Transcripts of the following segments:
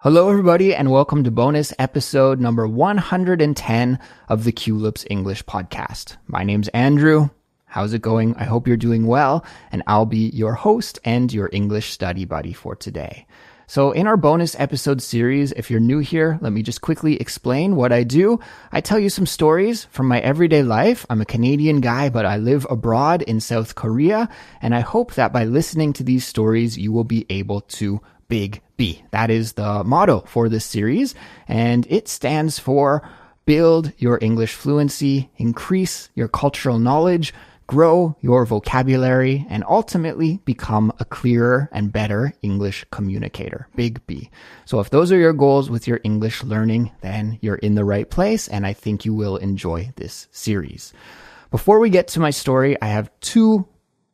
Hello, everybody, and welcome to bonus episode number 110 of the Culips English podcast. My name's Andrew. How's it going? I hope you're doing well, and I'll be your host and your English study buddy for today. So in our bonus episode series, if you're new here, let me just quickly explain what I do. I tell you some stories from my everyday life. I'm a Canadian guy, but I live abroad in South Korea, and I hope that by listening to these stories, you will be able to Big B. That is the motto for this series, and it stands for build your English fluency, increase your cultural knowledge, grow your vocabulary, and ultimately become a clearer and better English communicator. Big B. So if those are your goals with your English learning, then you're in the right place, and I think you will enjoy this series. Before we get to my story, I have two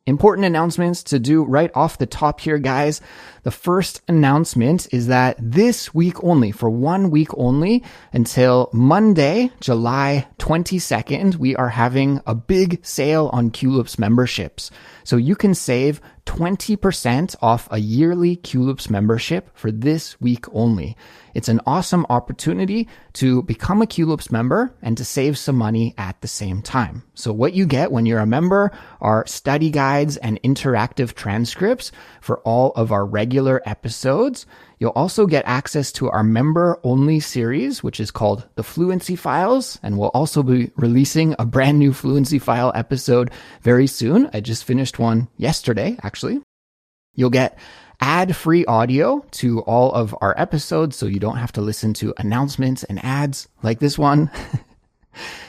important announcements to do right off the top here, guys. The first announcement is that this week only, for 1 week only, until Monday, July 22nd, we are having a big sale on Culips memberships. So you can save 20% off a yearly Culips membership for this week only. It's an awesome opportunity to become a Culips member and to save some money at the same time. So what you get when you're a member are study guides and interactive transcripts for all of our regular episodes. You'll also get access to our member-only series, which is called The Fluency Files, and we'll also be releasing a brand new Fluency File episode very soon. I just finished one yesterday, actually. You'll get ad-free audio to all of our episodes, so you don't have to listen to announcements and ads like this one.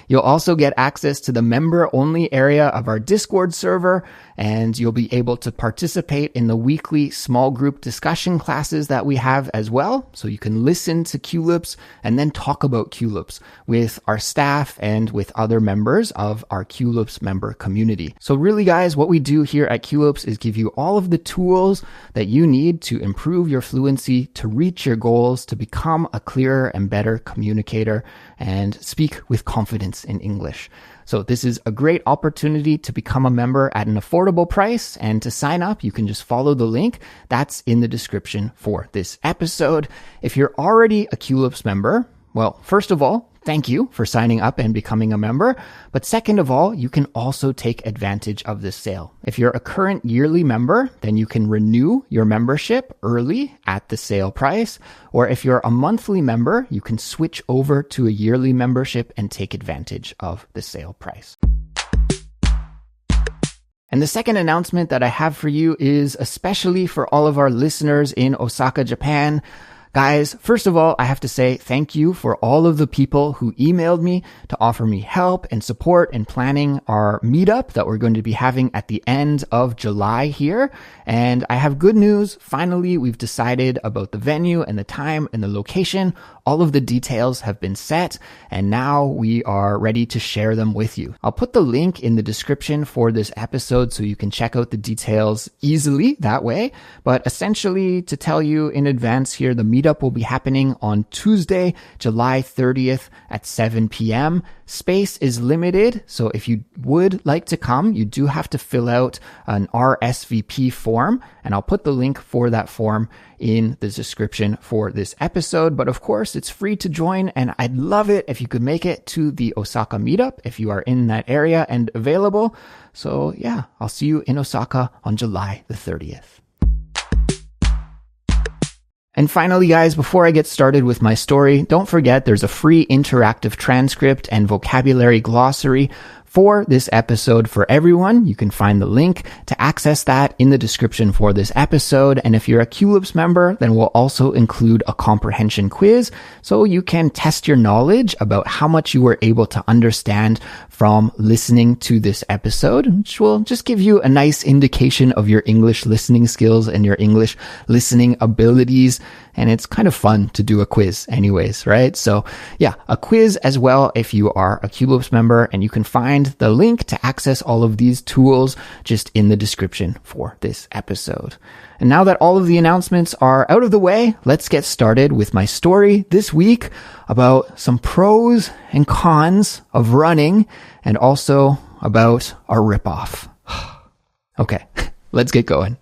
You'll also get access to the member-only area of our Discord server, and you'll be able to participate in the weekly small group discussion classes that we have as well. So you can listen to Culips and then talk about Culips with our staff and with other members of our Culips member community. So really, guys, what we do here at Culips is give you all of the tools that you need to improve your fluency, to reach your goals, to become a clearer and better communicator, and speak with confidence in English. So this is a great opportunity to become a member at an affordable price, and to sign up, you can just follow the link that's in the description for this episode. If you're already a Culips member, well, first of all, thank you for signing up and becoming a member. But second of all, you can also take advantage of this sale. If you're a current yearly member, then you can renew your membership early at the sale price. Or if you're a monthly member, you can switch over to a yearly membership and take advantage of the sale price. And the second announcement that I have for you is especially for all of our listeners in Osaka, Japan. Guys, first of all, I have to say thank you for all of the people who emailed me to offer me help and support in planning our meetup that we're going to be having at the end of July here. And I have good news. Finally, we've decided about the venue and the time and the location. All of the details have been set, and now we are ready to share them with you. I'll put the link in the description for this episode so you can check out the details easily that way. But essentially, to tell you in advance here, the meetup will be happening on Tuesday, July 30th at 7 p.m. Space is limited, so if you would like to come, you do have to fill out an RSVP form, and I'll put the link for that form in the description for this episode. But of course, it's free to join, and I'd love it if you could make it to the Osaka meetup if you are in that area and available. So yeah, I'll see you in Osaka on July the 30th. And finally, guys, before I get started with my story, don't forget there's a free interactive transcript and vocabulary glossary for this episode for everyone. You can find the link to access that in the description for this episode. And if you're a Culips member, then we'll also include a comprehension quiz so you can test your knowledge about how much you were able to understand from listening to this episode, which will just give you a nice indication of your English listening skills and your English listening abilities. And it's kind of fun to do a quiz anyways, right? So yeah, a quiz as well if you are a Culips member, and you can find the link to access all of these tools just in the description for this episode. And now that all of the announcements are out of the way, let's get started with my story this week about some pros and cons of running, and also about a ripoff. Okay, let's get going.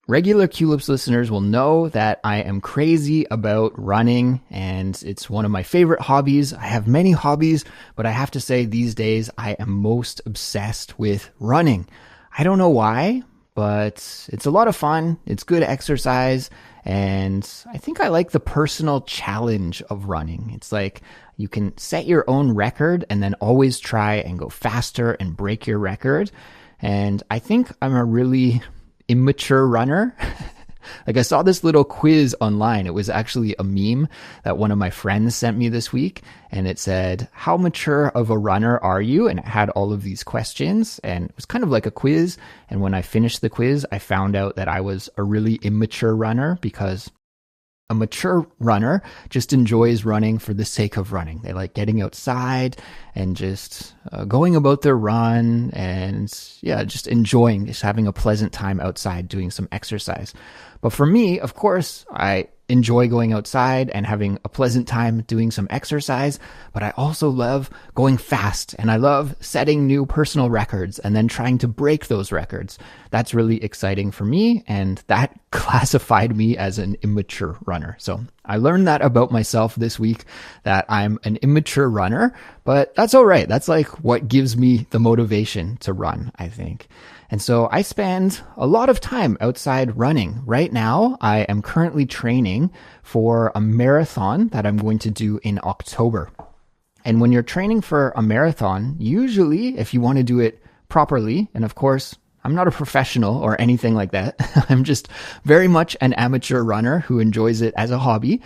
Regular Culips listeners will know that I am crazy about running, and it's one of my favorite hobbies. I have many hobbies, but I have to say these days I am most obsessed with running. I don't know why, but it's a lot of fun. It's good exercise, and I think I like the personal challenge of running. It's like you can set your own record and then always try and go faster and break your record. And I think I'm a really immature runner. Like I saw this little quiz online. It was actually a meme that one of my friends sent me this week. And it said, how mature of a runner are you? And it had all of these questions. And it was kind of like a quiz. And when I finished the quiz, I found out that I was a really immature runner, because a mature runner just enjoys running for the sake of running. They like getting outside and just going about their run and just enjoying, just having a pleasant time outside doing some exercise. But for me, of course, I enjoy going outside and having a pleasant time doing some exercise, but I also love going fast, and I love setting new personal records and then trying to break those records. That's really exciting for me, and that classified me as an immature runner. So I learned that about myself this week, that I'm an immature runner, but that's all right. That's like what gives me the motivation to run, I think. And so I spend a lot of time outside running. Right now, I am currently training for a marathon that I'm going to do in October. And when you're training for a marathon, usually if you want to do it properly, and of course, I'm not a professional or anything like that. I'm just very much an amateur runner who enjoys it as a hobby.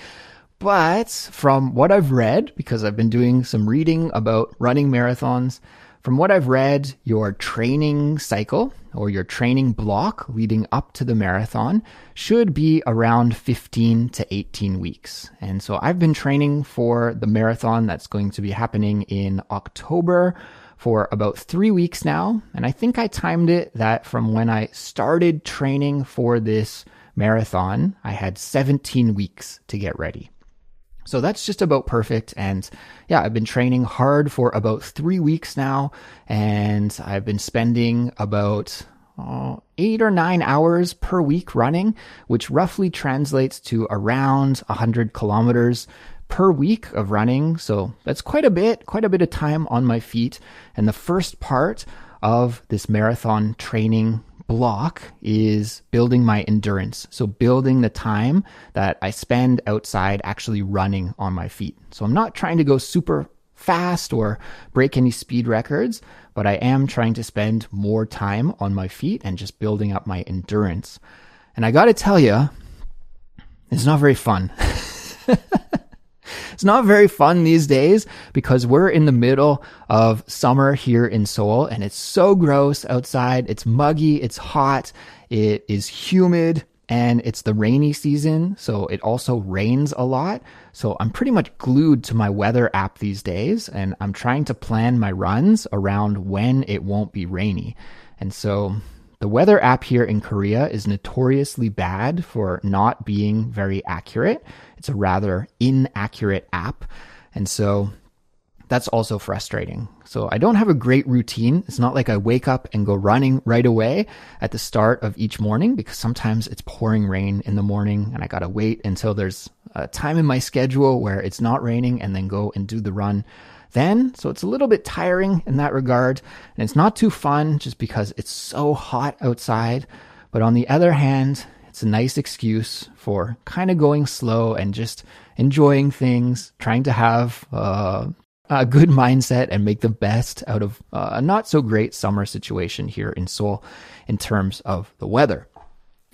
But from what I've read, because I've been doing some reading about running marathons, from what I've read, your training cycle or your training block leading up to the marathon should be around 15 to 18 weeks. And so I've been training for the marathon that's going to be happening in October for about 3 weeks now. And I think I timed it that from when I started training for this marathon, I had 17 weeks to get ready. So that's just about perfect. And I've been training hard for about 3 weeks now, and I've been spending about 8 or 9 hours per week running, which roughly translates to around 100 kilometers per week of running. So that's quite a bit of time on my feet. And the first part of this marathon training block is building my endurance. So building the time that I spend outside actually running on my feet. So I'm not trying to go super fast or break any speed records, but I am trying to spend more time on my feet and just building up my endurance. And I got to tell you, it's not very fun. It's not very fun these days because we're in the middle of summer here in Seoul, and it's so gross outside. It's muggy, it's hot, it is humid, and it's the rainy season, so it also rains a lot. So I'm pretty much glued to my weather app these days, and I'm trying to plan my runs around when it won't be rainy. And so the weather app here in Korea is notoriously bad for not being very accurate. It's a rather inaccurate app. And so that's also frustrating. So I don't have a great routine. It's not like I wake up and go running right away at the start of each morning, because sometimes it's pouring rain in the morning and I got to wait until there's a time in my schedule where it's not raining and then go and do the run then. So it's a little bit tiring in that regard, and it's not too fun just because it's so hot outside. But on the other hand, it's a nice excuse for kind of going slow and just enjoying things, trying to have a good mindset and make the best out of a not so great summer situation here in Seoul in terms of the weather.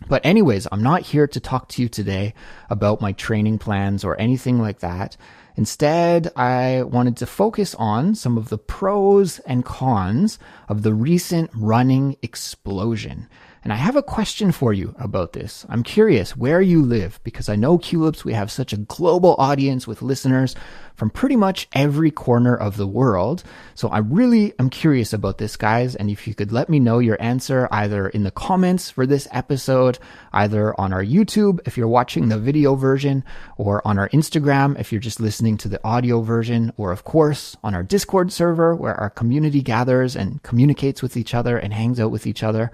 But anyways, I'm not here to talk to you today about my training plans or anything like that. Instead, I wanted to focus on some of the pros and cons of the recent running explosion. And I have a question for you about this. I'm curious where you live, because I know Culips, we have such a global audience with listeners from pretty much every corner of the world. So I really am curious about this, guys. And if you could let me know your answer either in the comments for this episode, either on our YouTube if you're watching the video version, or on our Instagram if you're just listening to the audio version, or of course on our Discord server where our community gathers and communicates with each other and hangs out with each other.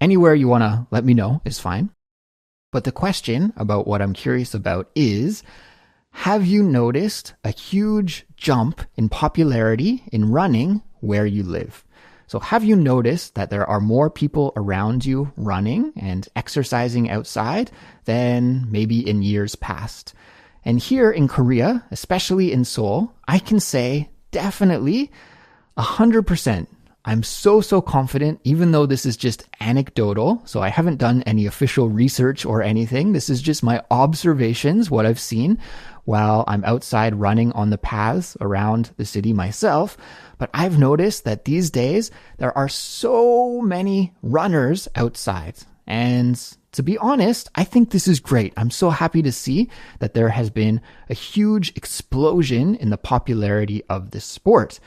Anywhere you want to let me know is fine. But the question about what I'm curious about is, have you noticed a huge jump in popularity in running where you live? So have you noticed that there are more people around you running and exercising outside than maybe in years past? And here in Korea, especially in Seoul, I can say definitely 100%. I'm so confident, even though this is just anecdotal. So I haven't done any official research or anything. This is just my observations, what I've seen while I'm outside running on the paths around the city myself. But I've noticed that these days there are so many runners outside. And to be honest, I think this is great. I'm so happy to see that there has been a huge explosion in the popularity of this sport.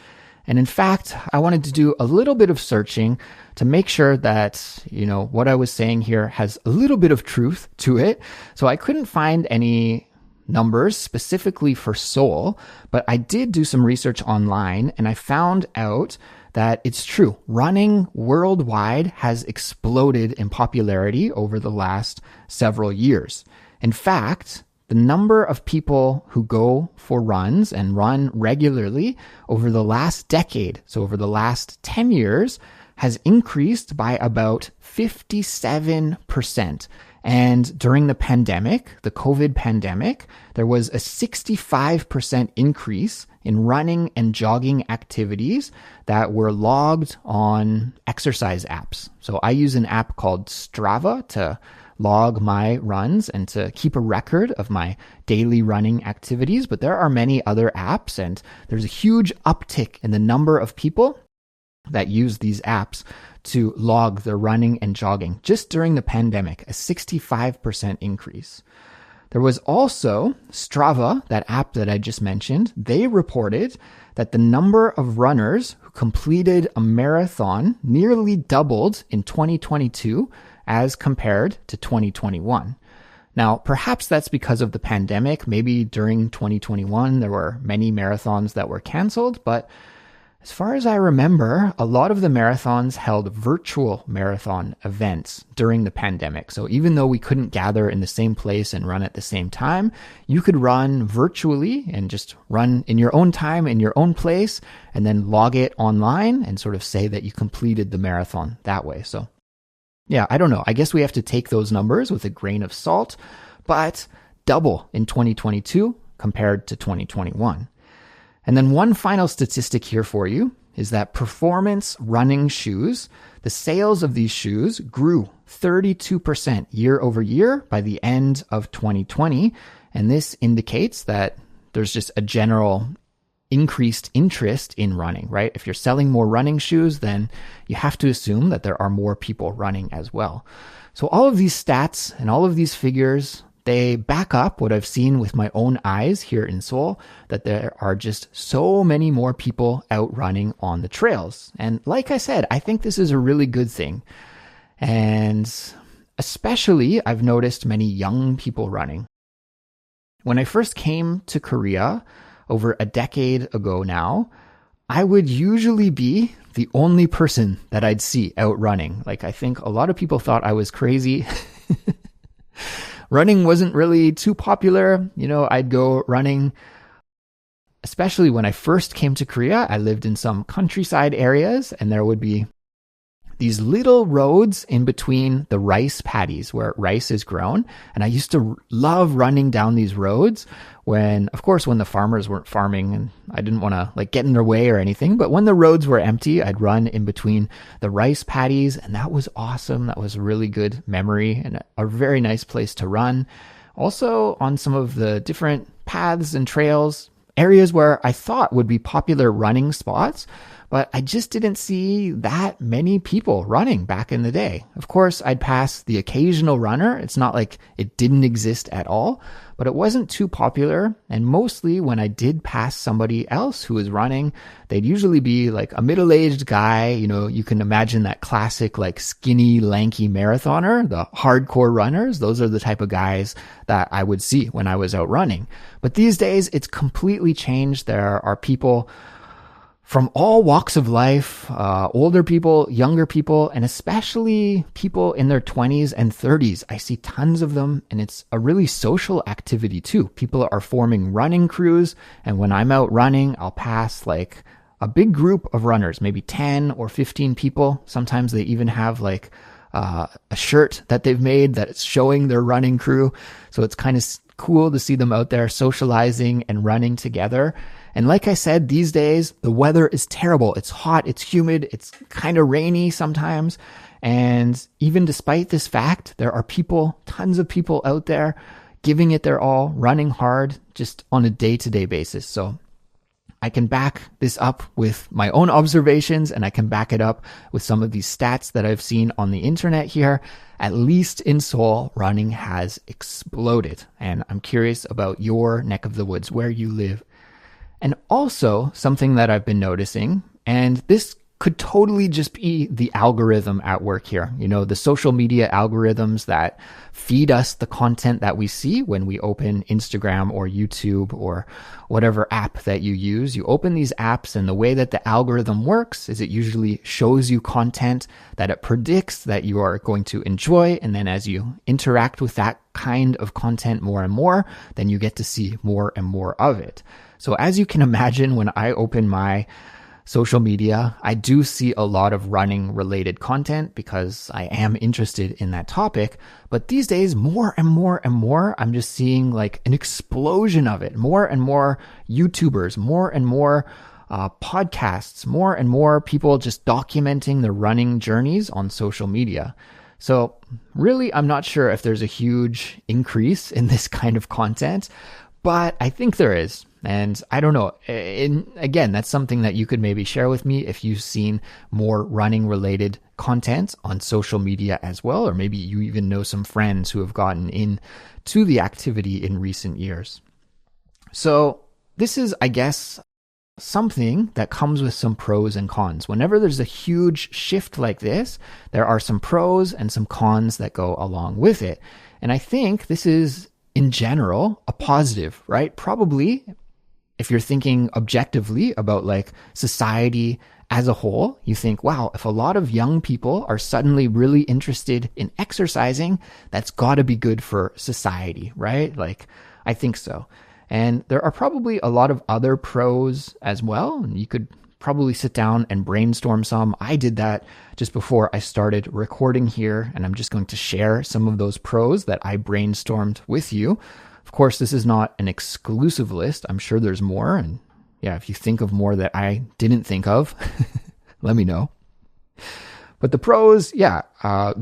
And in fact, I wanted to do a little bit of searching to make sure that, what I was saying here has a little bit of truth to it. So I couldn't find any numbers specifically for Seoul, but I did do some research online and I found out that it's true. Running worldwide has exploded in popularity over the last several years. In fact, the number of people who go for runs and run regularly over the last decade, so over the last 10 years, has increased by about 57%. And during the pandemic, the COVID pandemic, there was a 65% increase in running and jogging activities that were logged on exercise apps. So I use an app called Strava to log my runs and to keep a record of my daily running activities. But there are many other apps, and there's a huge uptick in the number of people that use these apps to log their running and jogging just during the pandemic, a 65% increase. There was also Strava, that app that I just mentioned. They reported that the number of runners who completed a marathon nearly doubled in 2022 as compared to 2021. Now, perhaps that's because of the pandemic. Maybe during 2021, there were many marathons that were canceled, but as far as I remember, a lot of the marathons held virtual marathon events during the pandemic. So even though we couldn't gather in the same place and run at the same time, you could run virtually and just run in your own time, in your own place, and then log it online and sort of say that you completed the marathon that way. So yeah, I don't know. I guess we have to take those numbers with a grain of salt, but double in 2022 compared to 2021. And then one final statistic here for you is that performance running shoes, the sales of these shoes grew 32% year over year by the end of 2020. And this indicates that there's just a general increased interest in running, right? If you're selling more running shoes, then you have to assume that there are more people running as well. So all of these stats and all of these figures, they back up what I've seen with my own eyes here in Seoul, that there are just so many more people out running on the trails. And like I said, I think this is a really good thing. And especially, I've noticed many young people running. When I first came to Korea over a decade ago now, I would usually be the only person that I'd see out running. Like, I think a lot of people thought I was crazy. Running wasn't really too popular. I'd go running, especially when I first came to Korea. I lived in some countryside areas, and there would be these little roads in between the rice paddies where rice is grown. And I used to love running down these roads when the farmers weren't farming, and I didn't want to get in their way or anything. But when the roads were empty, I'd run in between the rice paddies, and that was awesome. That was a really good memory and a very nice place to run. Also on some of the different paths and trails, areas where I thought would be popular running spots, but I just didn't see that many people running back in the day. Of course, I'd pass the occasional runner. It's not like it didn't exist at all, but it wasn't too popular. And mostly when I did pass somebody else who was running, they'd usually be like a middle-aged guy. You can imagine that classic skinny, lanky marathoner, the hardcore runners. Those are the type of guys that I would see when I was out running. But these days, it's completely changed. There are people from all walks of life, older people, younger people, and especially people in their 20s and 30s. I see tons of them, and it's a really social activity too. People are forming running crews, and when I'm out running, I'll pass like a big group of runners, maybe 10 or 15 people. Sometimes they even have like a shirt that they've made that's showing their running crew. So it's kind of cool to see them out there socializing and running together. And like I said, these days, the weather is terrible. It's hot, it's humid, it's kind of rainy sometimes. And even despite this fact, there are people, tons of people out there giving it their all, running hard, just on a day-to-day basis. So I can back this up with my own observations, and I can back it up with some of these stats that I've seen on the internet here. At least in Seoul, running has exploded. And I'm curious about your neck of the woods, where you live. And also something that I've been noticing, and this could totally just be the algorithm at work here. You know, the social media algorithms that feed us the content that we see when we open Instagram or YouTube or whatever app that you use. You open these apps, and the way that the algorithm works is it usually shows you content that it predicts that you are going to enjoy. And then as you interact with that kind of content more and more, then you get to see more and more of it. So as you can imagine, when I open my social media, I do see a lot of running related content because I am interested in that topic. But these days, more and more and more, I'm just seeing like an explosion of it. More and more YouTubers, more and more podcasts, more and more people just documenting their running journeys on social media. So really, I'm not sure if there's a huge increase in this kind of content, but I think there is. And I don't know. Again, that's something that you could maybe share with me if you've seen more running related content on social media as well, or maybe you even know some friends who have gotten into the activity in recent years. So this is, I guess, something that comes with some pros and cons. Whenever there's a huge shift like this, there are some pros and some cons that go along with it. And I think this is, in general, a positive, right? Probably, if you're thinking objectively about like society as a whole, you think, wow, if a lot of young people are suddenly really interested in exercising, that's got to be good for society, right? Like, I think so. And there are probably a lot of other pros as well. And you could probably sit down and brainstorm some. I did that just before I started recording here, and I'm just going to share some of those pros that I brainstormed with you. Of course, this is not an exclusive list. I'm sure there's more. And yeah, if you think of more that I didn't think of, let me know. But the pros,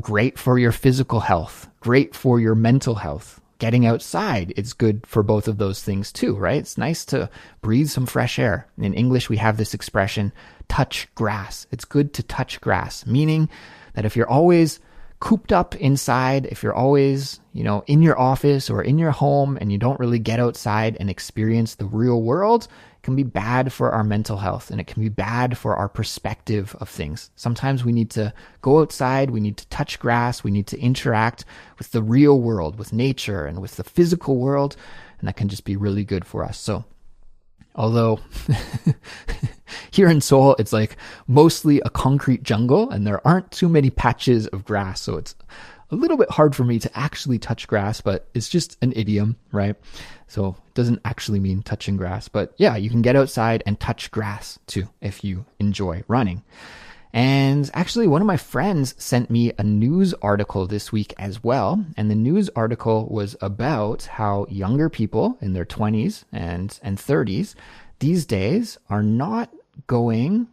great for your physical health, great for your mental health. Getting outside, it's good for both of those things too, right? It's nice to breathe some fresh air. In English, we have this expression, touch grass. It's good to touch grass, meaning that if you're always cooped up inside, if you're always, in your office or in your home and you don't really get outside and experience the real world, it can be bad for our mental health, and it can be bad for our perspective of things. Sometimes we need to go outside, we need to touch grass, we need to interact with the real world, with nature and with the physical world, and that can just be really good for us. So although here in Seoul, it's like mostly a concrete jungle and there aren't too many patches of grass. So it's a little bit hard for me to actually touch grass, but it's just an idiom, right? So it doesn't actually mean touching grass, but yeah, you can get outside and touch grass too if you enjoy running. And actually, one of my friends sent me a news article this week as well. And the news article was about how younger people in their 20s and 30s these days are not going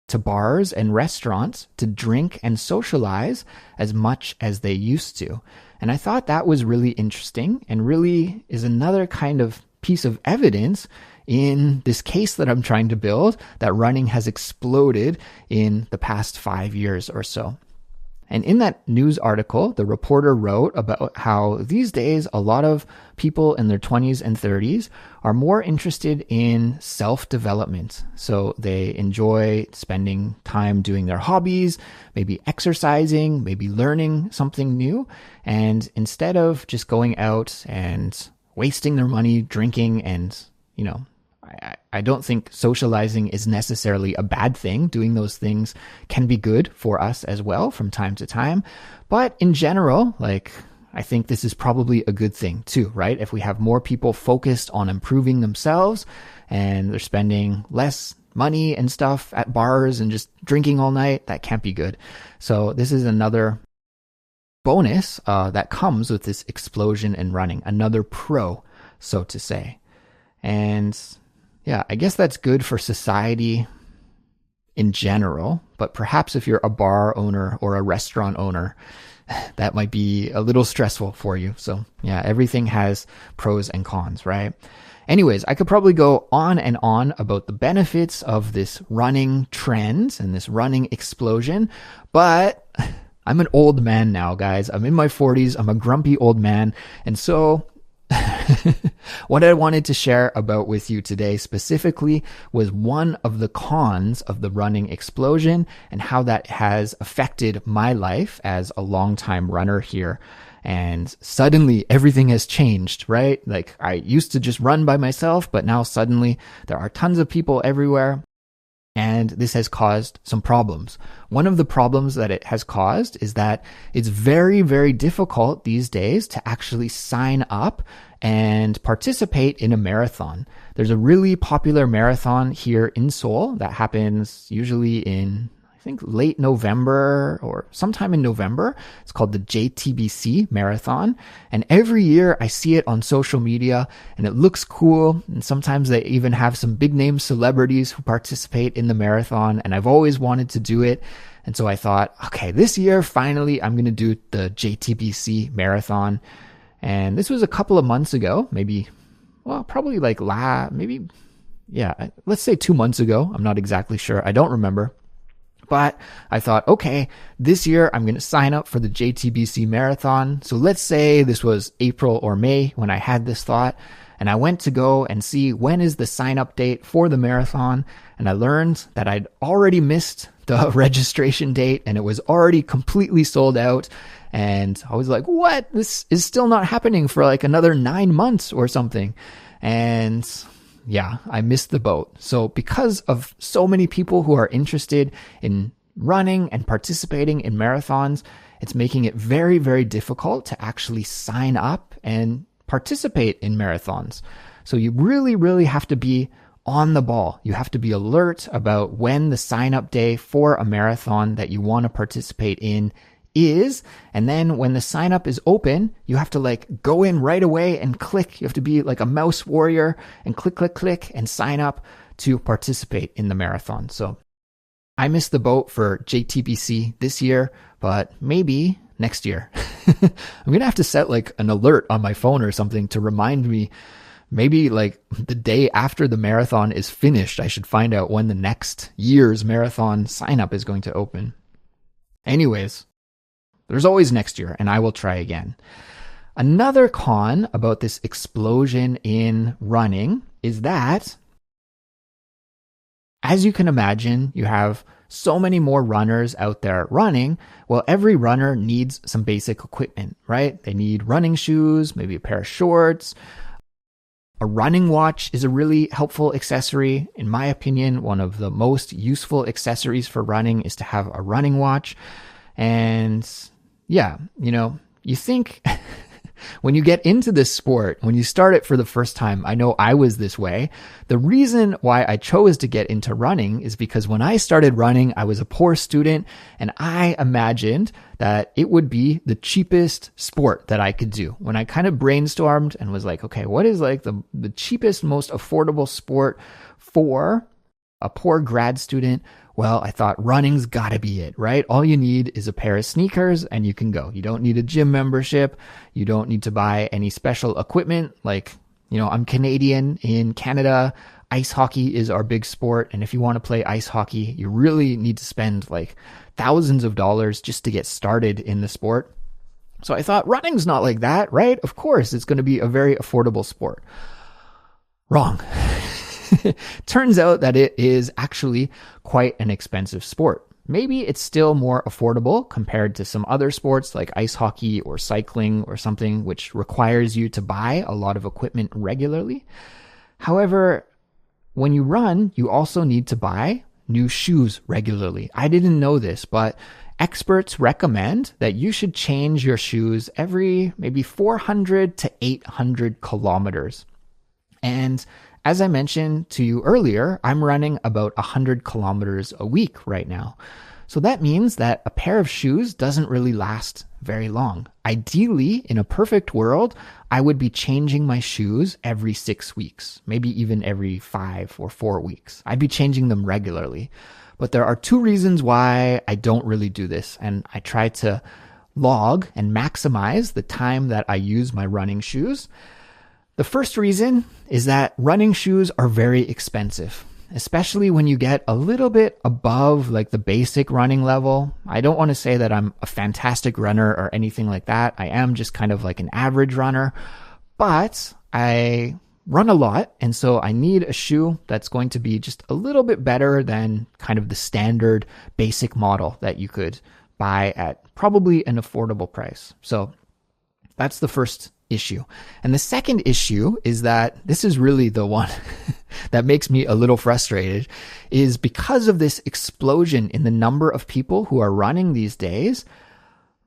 to bars and restaurants to drink and socialize as much as they used to. And I thought that was really interesting and really is another kind of piece of evidence in this case that I'm trying to build, that running has exploded in the past 5 years or so. And in that news article, the reporter wrote about how these days a lot of people in their 20s and 30s are more interested in self-development. So they enjoy spending time doing their hobbies, maybe exercising, maybe learning something new. And instead of just going out and wasting their money drinking and, I don't think socializing is necessarily a bad thing. Doing those things can be good for us as well from time to time. But in general, like, I think this is probably a good thing too, right? If we have more people focused on improving themselves and they're spending less money and stuff at bars and just drinking all night, that can't be good. So this is another bonus that comes with this explosion in running, another pro, so to say. And yeah, I guess that's good for society in general, but perhaps if you're a bar owner or a restaurant owner, that might be a little stressful for you. So yeah, everything has pros and cons, right? Anyways, I could probably go on and on about the benefits of this running trend and this running explosion, but I'm an old man now, guys. I'm in my 40s. I'm a grumpy old man. And so what I wanted to share about with you today specifically was one of the cons of the running explosion and how that has affected my life as a longtime runner here. And suddenly everything has changed, right? Like, I used to just run by myself, but now suddenly there are tons of people everywhere. And this has caused some problems. One of the problems that it has caused is that it's very, very difficult these days to actually sign up and participate in a marathon. There's a really popular marathon here in Seoul that happens usually in, I think, late November or sometime in November. It's called the JTBC Marathon. And every year I see it on social media and it looks cool. And sometimes they even have some big name celebrities who participate in the marathon. And I've always wanted to do it. And so I thought, okay, this year, finally, I'm going to do the JTBC Marathon. And this was a couple of months ago, probably let's say 2 months ago. I'm not exactly sure. I don't remember. But I thought, okay, this year I'm going to sign up for the JTBC Marathon. So let's say this was April or May when I had this thought. And I went to go and see when is the sign up date for the marathon. And I learned that I'd already missed the registration date and it was already completely sold out. And I was like, what? This is still not happening for like another 9 months or something. And yeah, I missed the boat. So because of so many people who are interested in running and participating in marathons, it's making it very, very difficult to actually sign up and participate in marathons. So you really, really have to be on the ball. You have to be alert about when the sign up day for a marathon that you want to participate in is. And then when the sign up is open, you have to like go in right away and click. You have to be like a mouse warrior and click and sign up to participate in the marathon. So I missed the boat for JTBC this year, but maybe next year. I'm going to have to set like an alert on my phone or something to remind me. Maybe like the day after the marathon is finished, I should find out when the next year's marathon sign up is going to open. Anyways, there's always next year, and I will try again. Another con about this explosion in running is that, as you can imagine, you have so many more runners out there running. Well, every runner needs some basic equipment, right? They need running shoes, maybe a pair of shorts. A running watch is a really helpful accessory. In my opinion, one of the most useful accessories for running is to have a running watch. And yeah, you think when you get into this sport, when you start it for the first time, I know I was this way. The reason why I chose to get into running is because when I started running, I was a poor student and I imagined that it would be the cheapest sport that I could do. When I kind of brainstormed and was like, okay, what is like the cheapest, most affordable sport for a poor grad student? Well, I thought running's gotta be it, right? All you need is a pair of sneakers and you can go. You don't need a gym membership. You don't need to buy any special equipment. Like, I'm Canadian. In Canada, ice hockey is our big sport. And if you want to play ice hockey, you really need to spend like thousands of dollars just to get started in the sport. So I thought running's not like that, right? Of course, it's going to be a very affordable sport. Wrong. Turns out that it is actually quite an expensive sport. Maybe it's still more affordable compared to some other sports like ice hockey or cycling or something which requires you to buy a lot of equipment regularly. However, when you run, you also need to buy new shoes regularly. I didn't know this, but experts recommend that you should change your shoes every maybe 400 to 800 kilometers. And as I mentioned to you earlier, I'm running about 100 kilometers a week right now. So that means that a pair of shoes doesn't really last very long. Ideally, in a perfect world, I would be changing my shoes every 6 weeks, maybe even every 5 or 4 weeks. I'd be changing them regularly. But there are 2 reasons why I don't really do this, and I try to log and maximize the time that I use my running shoes. The first reason is that running shoes are very expensive, especially when you get a little bit above like the basic running level. I don't want to say that I'm a fantastic runner or anything like that. I am just kind of like an average runner, but I run a lot. And so I need a shoe that's going to be just a little bit better than kind of the standard basic model that you could buy at probably an affordable price. So that's the first issue. And the second issue is that this is really the one that makes me a little frustrated, is because of this explosion in the number of people who are running these days,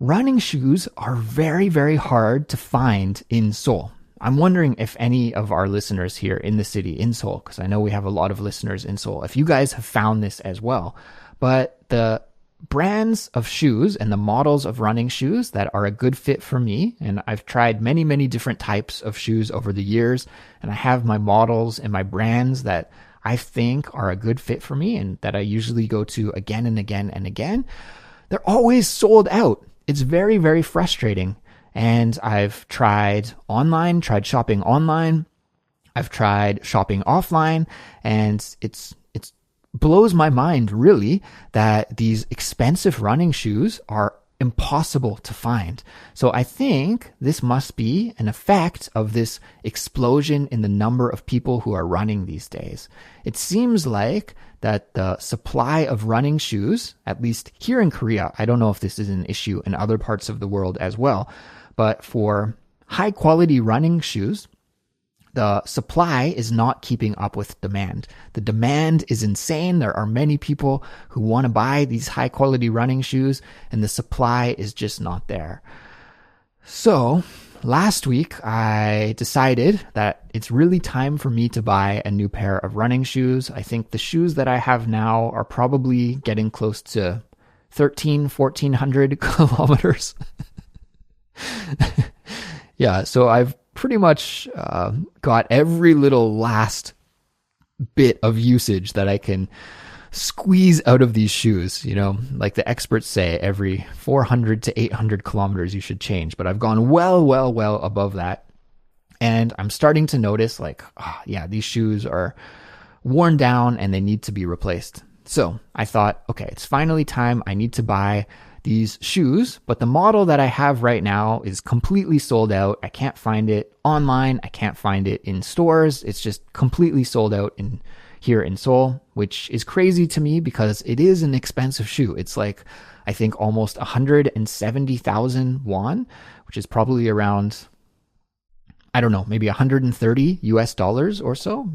running shoes are very, very hard to find in Seoul. I'm wondering if any of our listeners here in the city, in Seoul, because I know we have a lot of listeners in Seoul, if you guys have found this as well. But the brands of shoes and the models of running shoes that are a good fit for me, and I've tried many, many different types of shoes over the years, and I have my models and my brands that I think are a good fit for me and that I usually go to again and again and again. They're always sold out. It's very, very frustrating. And I've tried shopping online. I've tried shopping offline, and it's blows my mind really that these expensive running shoes are impossible to find. So I think this must be an effect of this explosion in the number of people who are running these days. It seems like that the supply of running shoes, at least here in Korea, I don't know if this is an issue in other parts of the world as well, but for high quality running shoes, the supply is not keeping up with demand. The demand is insane. There are many people who want to buy these high quality running shoes, and the supply is just not there. So last week, I decided that it's really time for me to buy a new pair of running shoes. I think the shoes that I have now are probably getting close to 1,400 kilometers. Yeah, so I've pretty much got every little last bit of usage that I can squeeze out of these shoes. You know, like the experts say, every 400 to 800 kilometers you should change. But I've gone well above that. And I'm starting to notice like, these shoes are worn down and they need to be replaced. So I thought, okay, it's finally time. I need to buy these shoes, but the model that I have right now is completely sold out. I can't find it online. I can't find it in stores. It's just completely sold out here in Seoul, which is crazy to me because it is an expensive shoe. It's like, I think almost 170,000 won, which is probably around, I don't know, maybe 130 US dollars or so,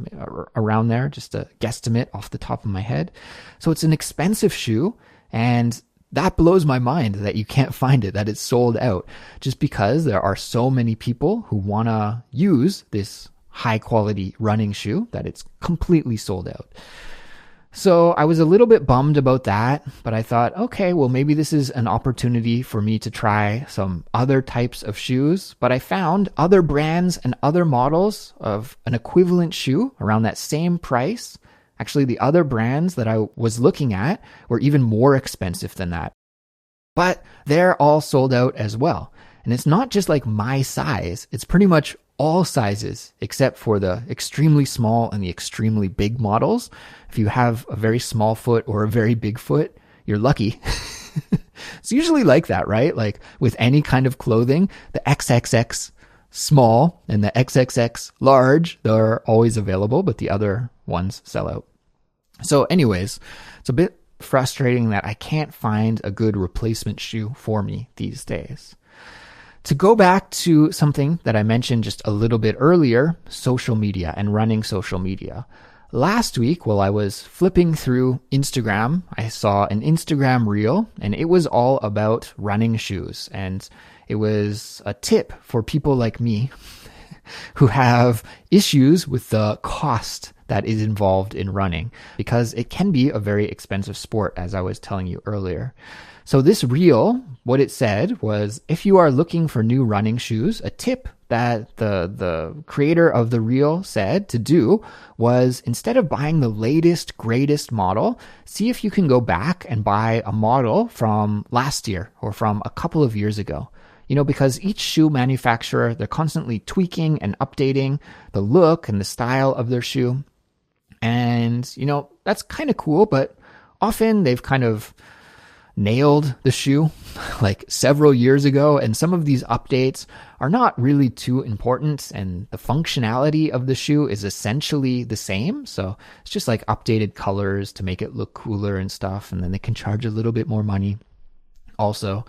around there, just a guesstimate off the top of my head. So it's an expensive shoe, and that blows my mind that you can't find it, that it's sold out, just because there are so many people who want to use this high quality running shoe that it's completely sold out. So I was a little bit bummed about that, but I thought, okay, well, maybe this is an opportunity for me to try some other types of shoes. But I found other brands and other models of an equivalent shoe around that same price. Actually, the other brands that I was looking at were even more expensive than that. But they're all sold out as well. And it's not just like my size. It's pretty much all sizes except for the extremely small and the extremely big models. If you have a very small foot or a very big foot, you're lucky. It's usually like that, right? Like with any kind of clothing, the XXX small and the XXX large, they're always available, but the other ones sell out. So anyways, it's a bit frustrating that I can't find a good replacement shoe for me these days. To go back to something that I mentioned just a little bit earlier, social media and running social media. last week, while I was flipping through Instagram, I saw an Instagram reel, and it was all about running shoes. And it was a tip for people like me who have issues with the cost that is involved in running, because it can be a very expensive sport, as I was telling you earlier. So this reel, what it said was, if you are looking for new running shoes, a tip that the creator of the reel said to do was, instead of buying the latest, greatest model, see if you can go back and buy a model from last year or from a couple of years ago. Because each shoe manufacturer, they're constantly tweaking and updating the look and the style of their shoe. And, that's kind of cool, but often they've kind of nailed the shoe like several years ago. And some of these updates are not really too important. And the functionality of the shoe is essentially the same. So it's just like updated colors to make it look cooler and stuff. And then they can charge a little bit more money also.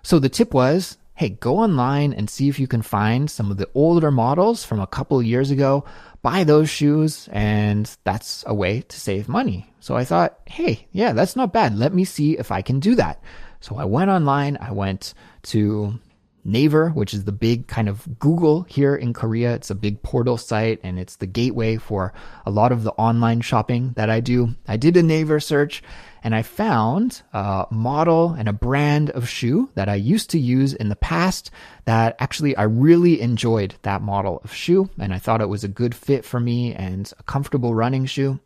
So the tip was, hey, go online and see if you can find some of the older models from a couple of years ago, buy those shoes, and that's a way to save money. So I thought, hey, yeah, that's not bad. Let me see if I can do that. So I went online. I went to Naver, which is the big kind of Google here in Korea. It's a big portal site, and it's the gateway for a lot of the online shopping that I do. I did a Naver search, and I found a model and a brand of shoe that I used to use in the past that actually I really enjoyed that model of shoe, and I thought it was a good fit for me and a comfortable running shoe.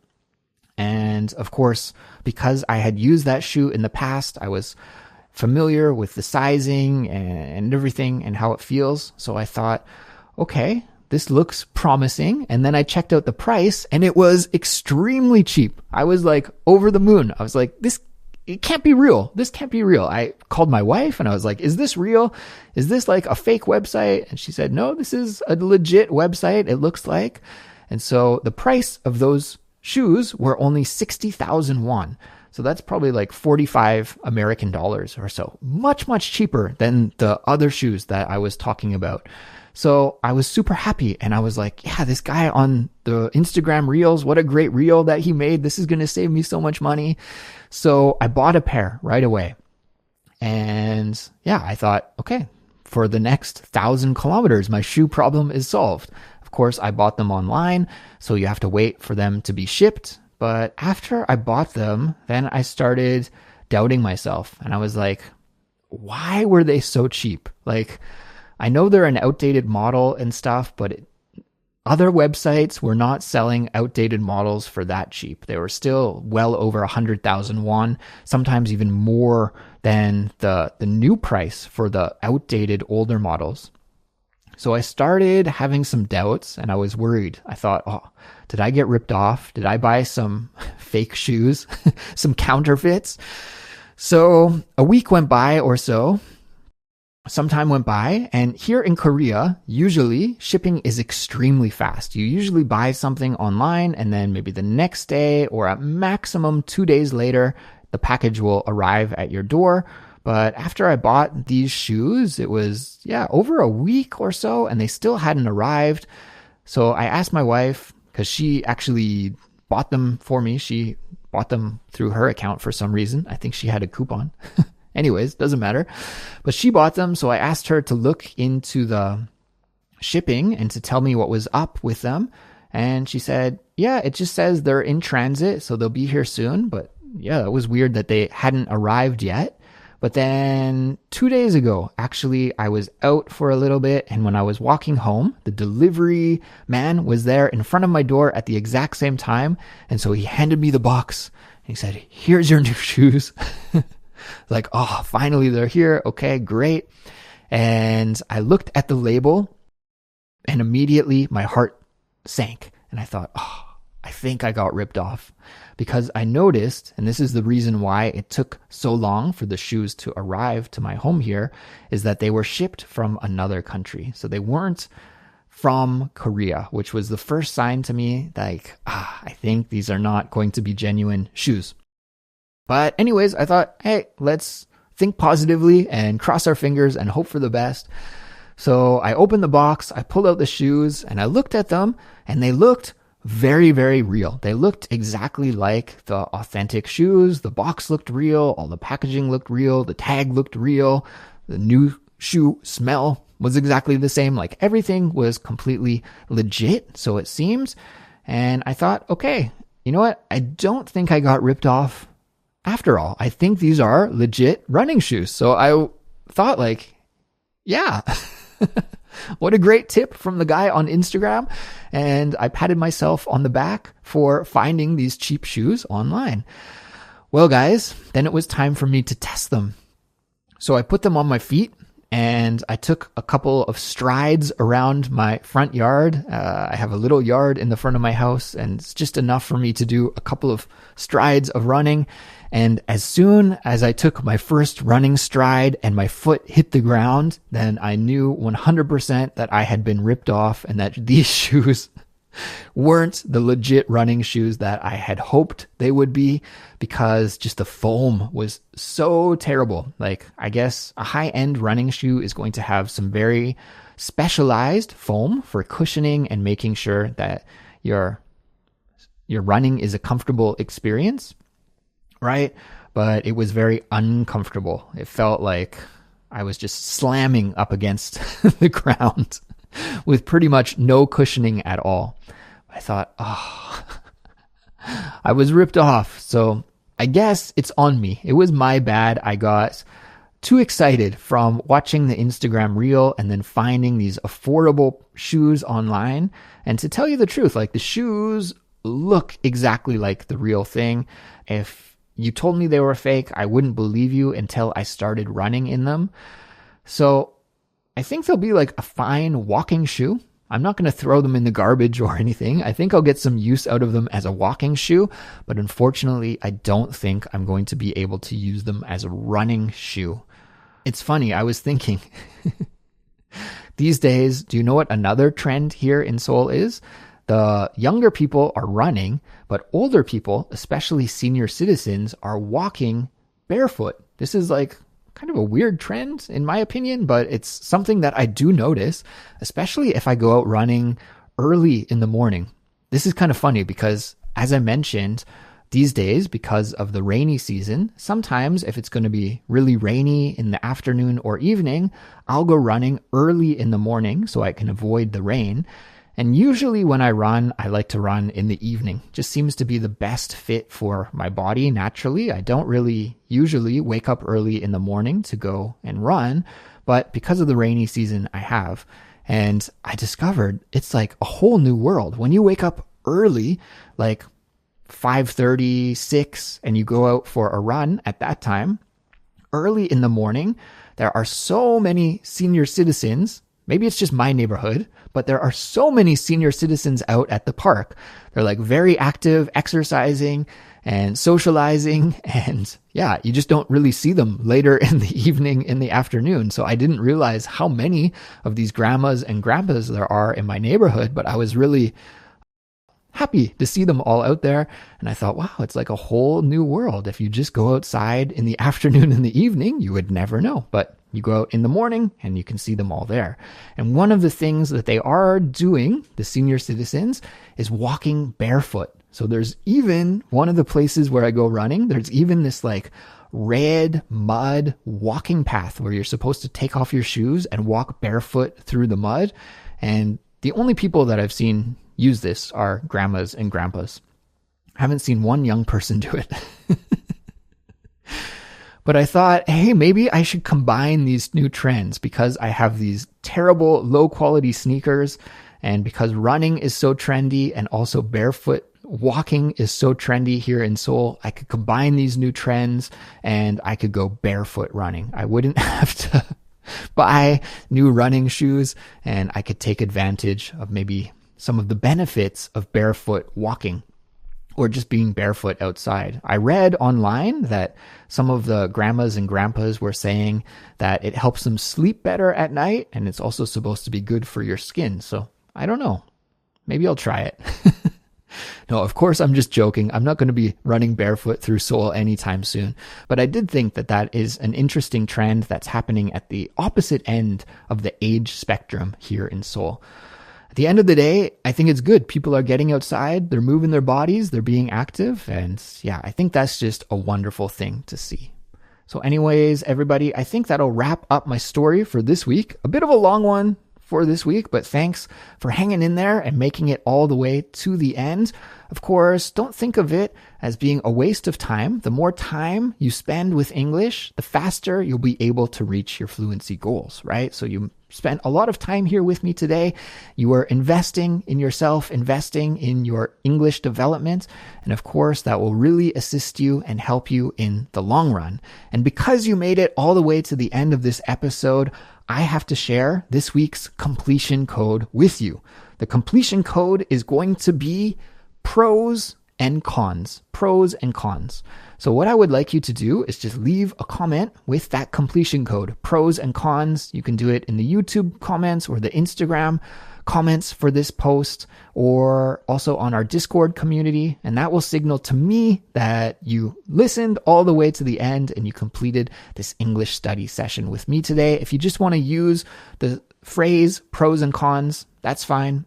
And of course, because I had used that shoe in the past, I was familiar with the sizing and everything and how it feels. So I thought, okay, this looks promising. And then I checked out the price, and it was extremely cheap. I was like over the moon. I was like, it can't be real. This can't be real. I called my wife and I was like, is this real? Is this like a fake website? And she said, no, this is a legit website, it looks like. And so the price of those shoes were only 60,000 won. So that's probably like 45 American dollars or so. Much, much cheaper than the other shoes that I was talking about. So I was super happy, and I was like, yeah, this guy on the Instagram Reels, what a great reel that he made. This is going to save me so much money. So I bought a pair right away. And yeah, I thought, okay, for the next 1,000 kilometers, my shoe problem is solved. Of course, I bought them online, so you have to wait for them to be shipped. But after I bought them, then I started doubting myself. And I was like, why were they so cheap? Like, I know they're an outdated model and stuff, but other websites were not selling outdated models for that cheap. They were still well over 100,000 won, sometimes even more than the new price for the outdated older models. So I started having some doubts, and I was worried. I thought, oh, did I get ripped off? Did I buy some fake shoes, some counterfeits? So a week went by or so. Some time went by, and here in Korea, usually shipping is extremely fast. You usually buy something online, and then maybe the next day or at maximum 2 days later, the package will arrive at your door. But after I bought these shoes, it was, over a week or so, and they still hadn't arrived. So I asked my wife, because she actually bought them for me. She bought them through her account for some reason. I think she had a coupon. Anyways, doesn't matter. But she bought them, so I asked her to look into the shipping and to tell me what was up with them. And she said, yeah, it just says they're in transit, so they'll be here soon. But yeah, it was weird that they hadn't arrived yet. But then 2 days ago, actually, I was out for a little bit, and when I was walking home, the delivery man was there in front of my door at the exact same time. And so he handed me the box, and he said, here's your new shoes. Like, oh, finally they're here. Okay, great. And I looked at the label, and immediately my heart sank. And I thought, oh, I think I got ripped off. Because I noticed, and this is the reason why it took so long for the shoes to arrive to my home here, is that they were shipped from another country. So they weren't from Korea, which was the first sign to me, like, I think these are not going to be genuine shoes. But anyways, I thought, hey, let's think positively and cross our fingers and hope for the best. So I opened the box, I pulled out the shoes, and I looked at them, and they looked very, very real. They looked exactly like the authentic shoes. The box looked real. All the packaging looked real. The tag looked real. The new shoe smell was exactly the same. Like everything was completely legit, so it seems. And I thought, okay, you know what? I don't think I got ripped off after all. I think these are legit running shoes. So I thought like, yeah, what a great tip from the guy on Instagram. And I patted myself on the back for finding these cheap shoes online. Well, guys, then it was time for me to test them. So I put them on my feet and I took a couple of strides around my front yard. I have a little yard in the front of my house, and it's just enough for me to do a couple of strides of running. And as soon as I took my first running stride and my foot hit the ground, then I knew 100% that I had been ripped off and that these shoes weren't the legit running shoes that I had hoped they would be, because just the foam was so terrible. Like, I guess a high-end running shoe is going to have some very specialized foam for cushioning and making sure that your running is a comfortable experience, right? But it was very uncomfortable. It felt like I was just slamming up against the ground with pretty much no cushioning at all. I thought, oh, I was ripped off. So I guess it's on me. It was my bad. I got too excited from watching the Instagram reel and then finding these affordable shoes online. And to tell you the truth, like, the shoes look exactly like the real thing. If you told me they were fake, I wouldn't believe you until I started running in them. So I think they'll be like a fine walking shoe. I'm not going to throw them in the garbage or anything. I think I'll get some use out of them as a walking shoe, but unfortunately, I don't think I'm going to be able to use them as a running shoe. It's funny, I was thinking, these days, do you know what another trend here in Seoul is? The younger people are running, but older people, especially senior citizens, are walking barefoot. This is like kind of a weird trend in my opinion, but it's something that I do notice, especially if I go out running early in the morning. This is kind of funny because, as I mentioned, these days, because of the rainy season, sometimes if it's going to be really rainy in the afternoon or evening, I'll go running early in the morning so I can avoid the rain. And usually when I run, I like to run in the evening. Just seems to be the best fit for my body naturally. I don't really usually wake up early in the morning to go and run, but because of the rainy season, I have. And I discovered it's like a whole new world. When you wake up early, like 5:30, 6, and you go out for a run at that time, early in the morning, there are so many senior citizens. Maybe it's just my neighborhood, but there are so many senior citizens out at the park. They're like very active, exercising and socializing. And yeah, you just don't really see them later in the evening, in the afternoon. So I didn't realize how many of these grandmas and grandpas there are in my neighborhood, but I was really happy to see them all out there. And I thought, wow, it's like a whole new world. If you just go outside in the afternoon and the evening, you would never know. But you go out in the morning and you can see them all there. And one of the things that they are doing, the senior citizens, is walking barefoot. So there's even one of the places where I go running, there's even this like red mud walking path where you're supposed to take off your shoes and walk barefoot through the mud. And the only people that I've seen use this are grandmas and grandpas. I haven't seen one young person do it. But I thought, hey, maybe I should combine these new trends because I have these terrible low quality sneakers, and because running is so trendy and also barefoot walking is so trendy here in Seoul, I could combine these new trends and I could go barefoot running. I wouldn't have to buy new running shoes, and I could take advantage of maybe some of the benefits of barefoot walking or just being barefoot outside. I read online that some of the grandmas and grandpas were saying that it helps them sleep better at night, and it's also supposed to be good for your skin. So I don't know. Maybe I'll try it. No, of course, I'm just joking. I'm not going to be running barefoot through Seoul anytime soon. But I did think that that is an interesting trend that's happening at the opposite end of the age spectrum here in Seoul. at the end of the day, I think it's good. People are getting outside, they're moving their bodies, they're being active. And yeah, I think that's just a wonderful thing to see. So anyways, everybody, I think that'll wrap up my story for this week. A bit of a long one for this week, but thanks for hanging in there and making it all the way to the end. Of course, don't think of it as being a waste of time. The more time you spend with English, the faster you'll be able to reach your fluency goals, right? So you spent a lot of time here with me today. You are investing in yourself, investing in your English development. And of course, that will really assist you and help you in the long run. And because you made it all the way to the end of this episode, I have to share this week's completion code with you. The completion code is going to be pros and cons. Pros and cons. So what I would like you to do is just leave a comment with that completion code, pros and cons. You can do it in the YouTube comments or the Instagram comments for this post, or also on our Discord community. And that will signal to me that you listened all the way to the end and you completed this English study session with me today. If you just want to use the phrase pros and cons, that's fine.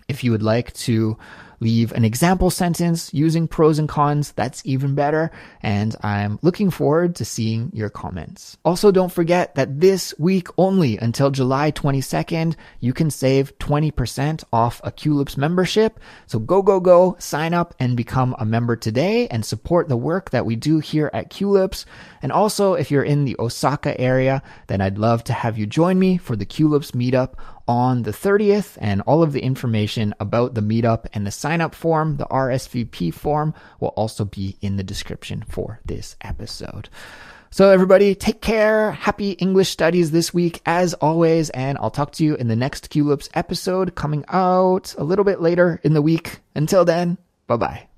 If you would like to leave an example sentence using pros and cons, that's even better. And I'm looking forward to seeing your comments. Also, don't forget that this week only, until July 22nd, you can save 20% off a Culips membership. So go, sign up and become a member today and support the work that we do here at Culips. And also, if you're in the Osaka area, then I'd love to have you join me for the Culips meetup on the 30th, and all of the information about the meetup and the sign-up form, the RSVP form, will also be in the description for this episode. So everybody, take care. Happy English studies this week as always, and I'll talk to you in the next Culips episode coming out a little bit later in the week. Until then, bye-bye.